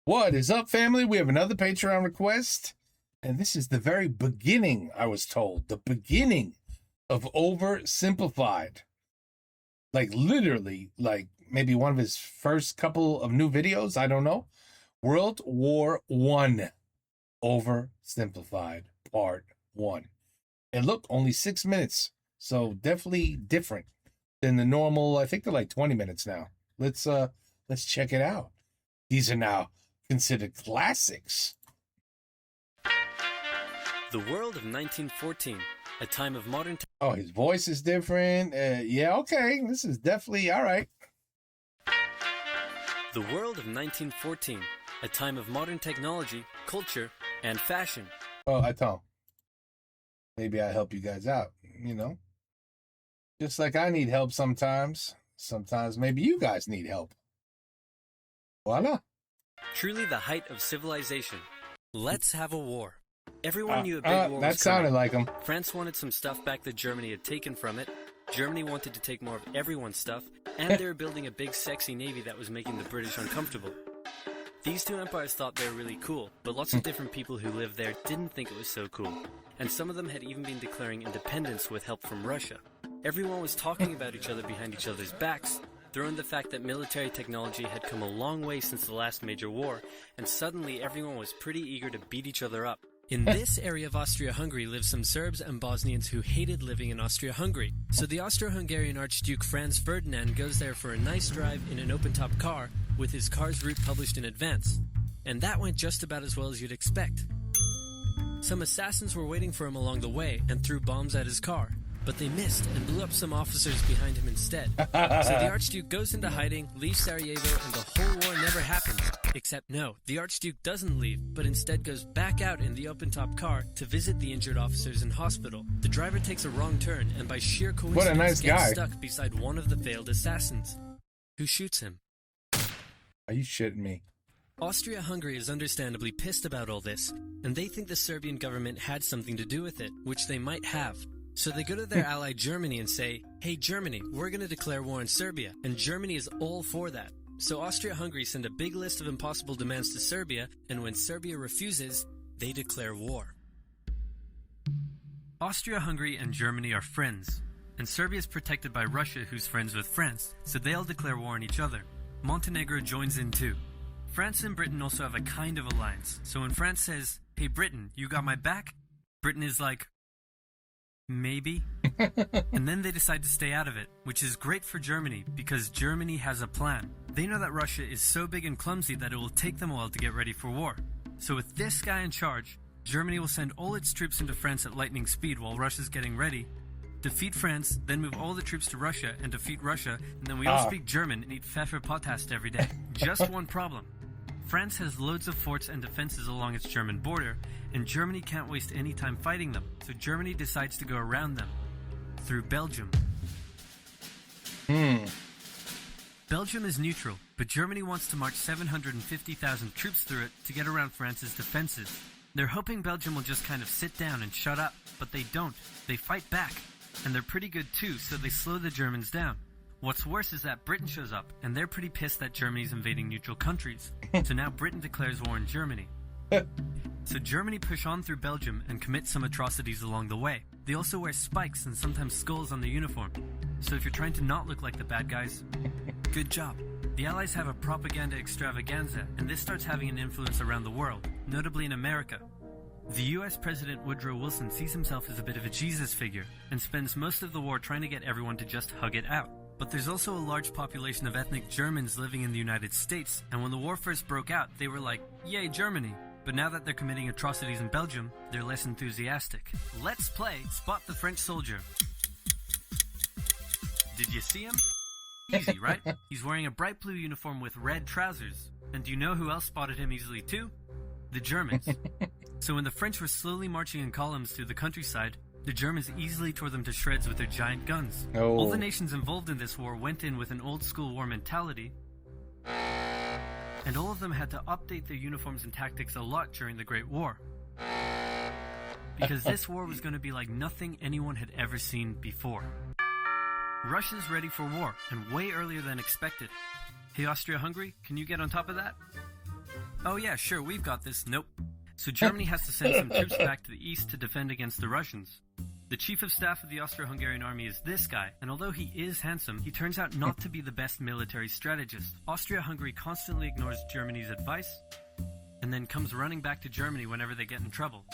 What is up, family? We have another Patreon request, and this is the very beginning, I was told. The beginning of Oversimplified. Like, literally, like, maybe one of his first couple of new videos, I don't know. World War I, Oversimplified, Part 1. And look, only 6 minutes, so definitely different than the normal. I think they're like 20 minutes now. Let's check it out. These are now considered classics. The world of 1914, a time of modern... Oh, his voice is different. Yeah, okay. This is definitely all right. The world of 1914, a time of modern technology, culture, and fashion. Oh, I told him. Maybe I help you guys out, you know? Just like I need help sometimes. Sometimes maybe you guys need help. Voila. Truly the height of civilization. Let's have a war. Everyone knew a big war was that sounded coming. like him. France wanted some stuff back that Germany had taken from it. Germany wanted to take more of everyone's stuff, and they were building a big sexy navy that was making the British uncomfortable. These two empires thought they were really cool, but lots of different people who lived there didn't think it was so cool. And some of them had even been declaring independence with help from Russia. Everyone was talking about each other behind each other's backs, throwing the fact that military technology had come a long way since the last major war, and suddenly everyone was pretty eager to beat each other up. In this area of Austria-Hungary live some Serbs and Bosnians who hated living in Austria-Hungary. So the Austro-Hungarian Archduke Franz Ferdinand goes there for a nice drive in an open-top car with his car's route published in advance. And that went just about as well as you'd expect. Some assassins were waiting for him along the way and threw bombs at his car, but they missed and blew up some officers behind him instead. So the Archduke goes into hiding, leaves Sarajevo, and the whole war never happens. Except no, the Archduke doesn't leave, but instead goes back out in the open-top car to visit the injured officers in hospital. The driver takes a wrong turn and by sheer coincidence gets stuck beside one of the failed assassins, who shoots him. Are you shitting me? Austria-Hungary is understandably pissed about all this, and they think the Serbian government had something to do with it, which they might have. So they go to their ally Germany and say, "Hey Germany, we're going to declare war on Serbia," and Germany is all for that. So Austria-Hungary send a big list of impossible demands to Serbia, and when Serbia refuses, they declare war. Austria-Hungary and Germany are friends, and Serbia is protected by Russia, who's friends with France, so they all declare war on each other. Montenegro joins in too. France and Britain also have a kind of alliance, so when France says, "Hey Britain, you got my back?" Britain is like, maybe. And then they decide to stay out of it, which is great for Germany because Germany has a plan. They know that Russia is so big and clumsy that it will take them a while to get ready for war. So with this guy in charge, Germany will send all its troops into France at lightning speed while Russia's getting ready, defeat France, then move all the troops to Russia and defeat Russia, and then we all speak German and eat Pfefferpottast every day. Just one problem. France has loads of forts and defenses along its German border, and Germany can't waste any time fighting them, so Germany decides to go around them, through Belgium. Belgium is neutral, but Germany wants to march 750,000 troops through it to get around France's defenses. They're hoping Belgium will just kind of sit down and shut up, but they don't. They fight back, and they're pretty good too, so they slow the Germans down. What's worse is that Britain shows up, and they're pretty pissed that Germany's invading neutral countries. So now Britain declares war on Germany. So Germany push on through Belgium and commit some atrocities along the way. They also wear spikes and sometimes skulls on their uniform. So if you're trying to not look like the bad guys, good job. The Allies have a propaganda extravaganza, and this starts having an influence around the world, notably in America. The US President Woodrow Wilson sees himself as a bit of a Jesus figure, and spends most of the war trying to get everyone to just hug it out. But there's also a large population of ethnic Germans living in the United States, and when the war first broke out, they were like, "Yay, Germany!" But now that they're committing atrocities in Belgium, they're less enthusiastic. Let's play Spot the French Soldier. Did you see him? Easy, right? He's wearing a bright blue uniform with red trousers. And do you know who else spotted him easily too? The Germans. So when the French were slowly marching in columns through the countryside, the Germans easily tore them to shreds with their giant guns. Oh. All the nations involved in this war went in with an old-school war mentality, and all of them had to update their uniforms and tactics a lot during the Great War. Because this war was going to be like nothing anyone had ever seen before. Russia's ready for war, and way earlier than expected. Hey Austria-Hungary, can you get on top of that? Oh yeah, sure, we've got this. Nope. So Germany has to send some troops back to the east to defend against the Russians. The chief of staff of the Austro-Hungarian army is this guy, and although he is handsome, he turns out not to be the best military strategist. Austria-Hungary constantly ignores Germany's advice, and then comes running back to Germany whenever they get in trouble.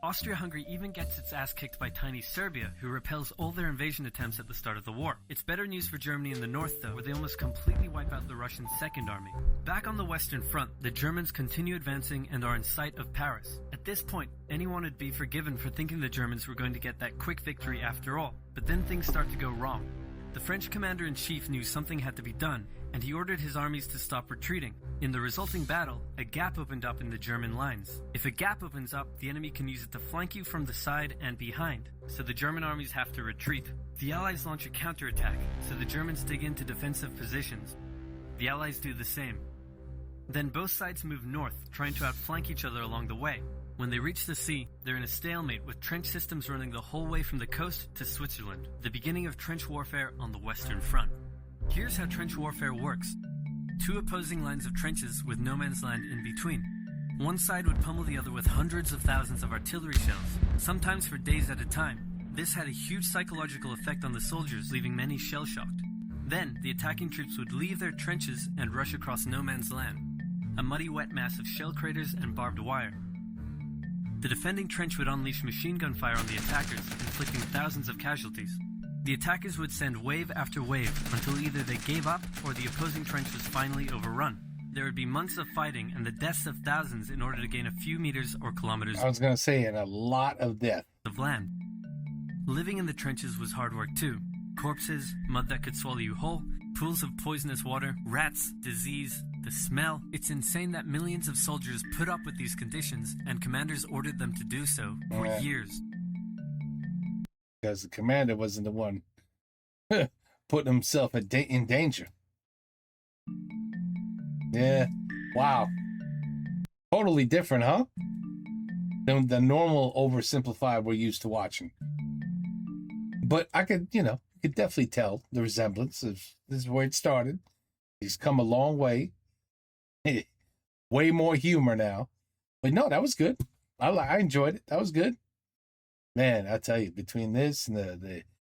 Austria-Hungary even gets its ass kicked by tiny Serbia, who repels all their invasion attempts at the start of the war. It's better news for Germany in the north, though, where they almost completely wipe out the Russian Second Army. Back on the Western Front, the Germans continue advancing and are in sight of Paris. At this point, anyone would be forgiven for thinking the Germans were going to get that quick victory after all. But then things start to go wrong. The French commander-in-chief knew something had to be done, and he ordered his armies to stop retreating. In the resulting battle, a gap opened up in the German lines. If a gap opens up, the enemy can use it to flank you from the side and behind, so the German armies have to retreat. The Allies launch a counterattack, so the Germans dig into defensive positions. The Allies do the same. Then both sides move north, trying to outflank each other along the way. When they reach the sea, they're in a stalemate with trench systems running the whole way from the coast to Switzerland, the beginning of trench warfare on the Western Front. Here's how trench warfare works. Two opposing lines of trenches with no man's land in between. One side would pummel the other with hundreds of thousands of artillery shells, sometimes for days at a time. This had a huge psychological effect on the soldiers, leaving many shell-shocked. Then, the attacking troops would leave their trenches and rush across no man's land, a muddy wet mass of shell craters and barbed wire. The defending trench would unleash machine gun fire on the attackers, inflicting thousands of casualties. The attackers would send wave after wave until either they gave up or the opposing trench was finally overrun. There would be months of fighting and the deaths of thousands in order to gain a few meters or kilometers I was going to say, and a lot of death. of land. Living in the trenches was hard work too. Corpses, mud that could swallow you whole, pools of poisonous water, rats, disease, the smell. It's insane that millions of soldiers put up with these conditions, and commanders ordered them to do so for years. Because the commander wasn't the one putting himself in danger. Yeah. Wow. Totally different, huh? Than the normal oversimplified we're used to watching. But I could, you could definitely tell the resemblance of this is where it started. He's come a long way. Way more humor now. But no, that was good. I enjoyed it. That was good. Man, I tell you, between this and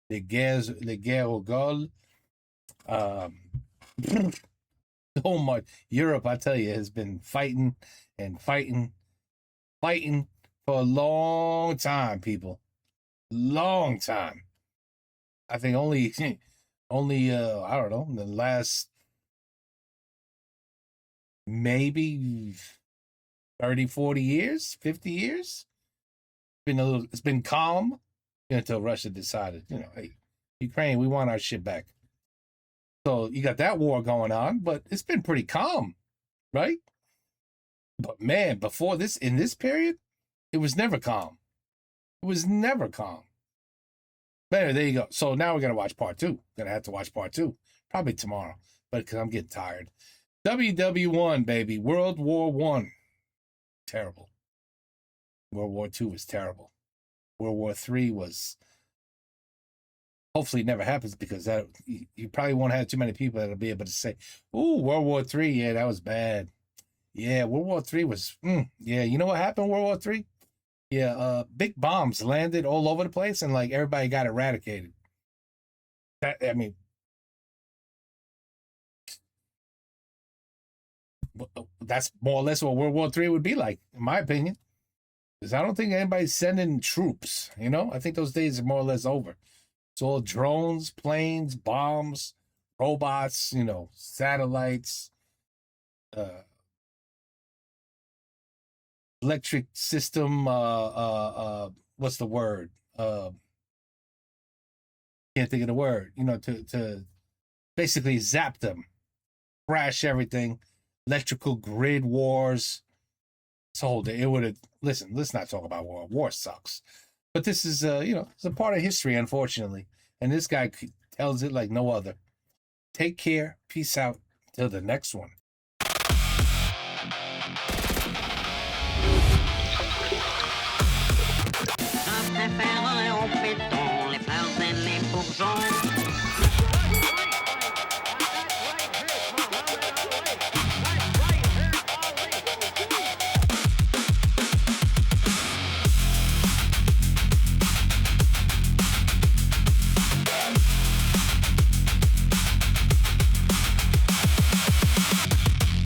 the guerre au Gaulle, so much Europe, I tell you, has been fighting and fighting for a long time, people. Long time. I think only I don't know, in the last maybe 30, 40 years, 50 years. It's been calm until Russia decided, hey, Ukraine, we want our shit back. So you got that war going on, but it's been pretty calm, right? But man, before this, in this period, it was never calm. It was never calm. But anyway, there you go. So now we're going to watch part 2. Gonna have to watch part 2. Probably tomorrow, but because I'm getting tired. WW1, baby. World War I. Terrible. World War II was terrible. World War III was... Hopefully it never happens, because that you probably won't have too many people that'll be able to say, ooh, World War III, yeah, that was bad. Yeah, World War III was... yeah, you know what happened in World War III? Yeah, big bombs landed all over the place, and like everybody got eradicated. I mean, that's more or less what World War III would be like, in my opinion. Because I don't think anybody's sending troops, I think those days are more or less over. It's all drones, planes, bombs, robots, satellites, electric system, what's the word? Can't think of the word, to basically zap them, crash everything, electrical grid wars. So it would have, listen, let's not talk about war. War sucks. But this is, it's a part of history, unfortunately. And this guy tells it like no other. Take care. Peace out. Till the next one.